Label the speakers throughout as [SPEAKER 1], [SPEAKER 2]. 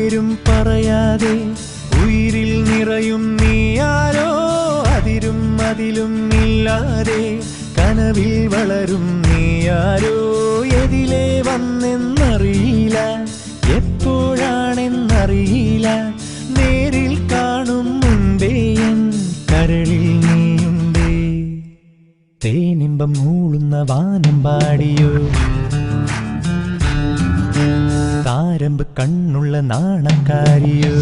[SPEAKER 1] പേരും പറയാതെ ഉയിരിൽ നിറയും നീയാരോ അതിരും അതിലും ഇല്ലാതെ കനവിൽ വളരും നീയാരോ എതിലേ വന്നെന്നറിയില്ല എപ്പോഴാണെന്നറിയില്ല നേരിൽ കാണും മുൻപേ എൻ കരളിൽ നീയുണ്ടേ തേനിമ്പം മൂളുന്ന വാനം പാടിയോ താരമ്പ് കണ്ണുള്ള നാണക്കാരിയോ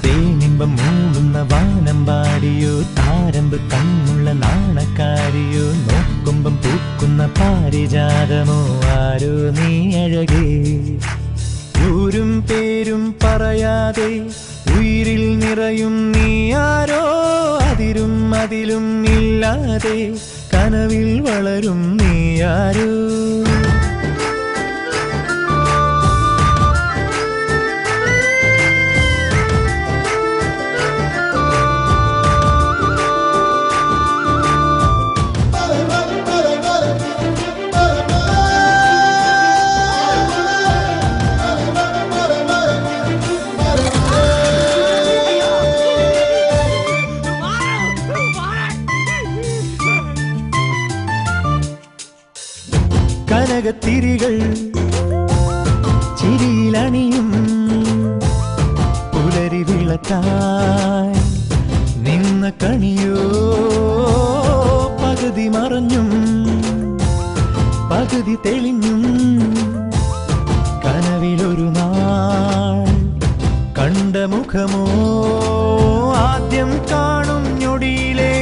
[SPEAKER 1] തേനിമ്പം മൂളുന്ന വാനം പാടിയോ താരമ്പ് കണ്ണുള്ള നാണക്കാരിയോ നോക്കുമ്പം പൂക്കുന്ന പാരിജാതമോ ആരോ നീ അഴകേ ൂരും പേരും പറയാതെ ഉയിരിൽ നിറയും നീയാരോ അതിരും അതിലും ഇല്ലാതെ കനവിൽ വളരും നീയാരോ കനകത്തിരികൾ ചിരിയിലണിയും പുലരി വിളക്കായി നിന്ന കണിയോ പകുതി മറഞ്ഞും പകുതി തെളിഞ്ഞും കനവിലൊരു നാൾ കണ്ട മുഖമോ ആദ്യം കാണും ഞൊടിയിലെ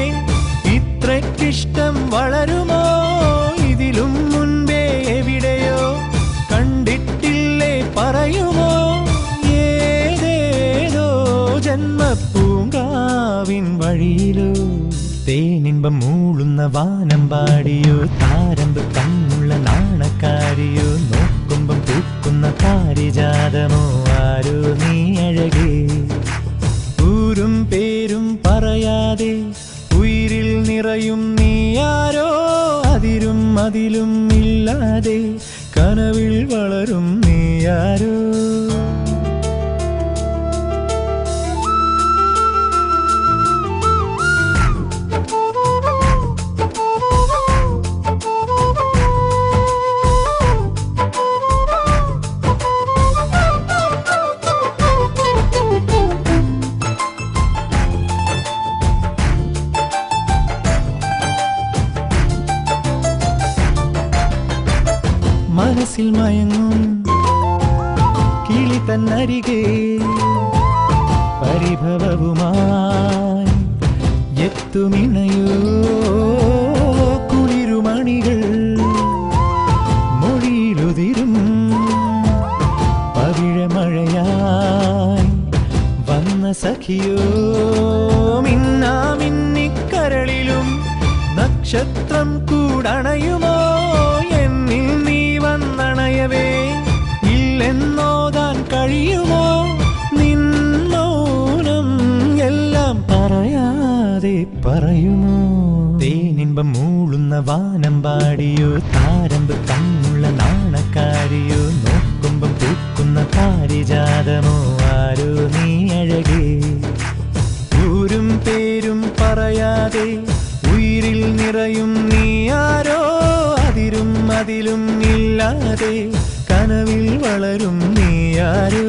[SPEAKER 1] ഇത്രയ്ക്കിഷ്ടം വളരുമോ ഇതിലും മുൻപേ എവിടെയോ കണ്ടിട്ടില്ലേ പറയുമോ ഏതേതോ ജന്മപ്പൂങ്കാവിൻ വഴിയിലോ തേനിമ്പം മൂളുന്ന വാനം പാടിയോ താരമ്പ് കണ്ണുള്ള നാണക്കാരിയോ നോക്കുമ്പം പൂക്കുന്ന പാരിജാതമോ ആരോ നീ അഴകേ ൂരും പേരും പറയാതെ ഉയിരിൽ നിറയും നീയാരോ അതിരും അതിലും ഇല്ലാതെ കനവിൽ വളരും നീയാരോ മനസ്സിൽ മയങ്ങും കിളി തന്നരികെ പരിഭവവുമായി എത്തുമിണയോ കുളിരുമണികൾ മൊഴിയിലുതിരും പവിഴമഴയായി വന്ന സഖിയോ മിന്നാമിന്നിക്കരളിലും നക്ഷത്രം കൂടണയുമോ എന്നിൽ നീ വന്നണയവേ ഇല്ലെന്നോതാൻ കഴിയുമോ നിൻ മൗനം എല്ലാം പറയാതെ പറയുമോ തേനിമ്പം മൂളുന്ന വാനം പാടിയോ താരമ്പ് കണ്ണുള്ള നാണക്കാരിയോ നോക്കുമ്പം പൂക്കുന്ന പാരിജാതമോ ആരോ നീ അഴകേ ൂരും പേരും പറയാതെ ഉയിരിൽ നിറയും നീയാരോ അതിരും അതിലും ഇല്ലാതെ കനവിൽ വളരും നീയാരോ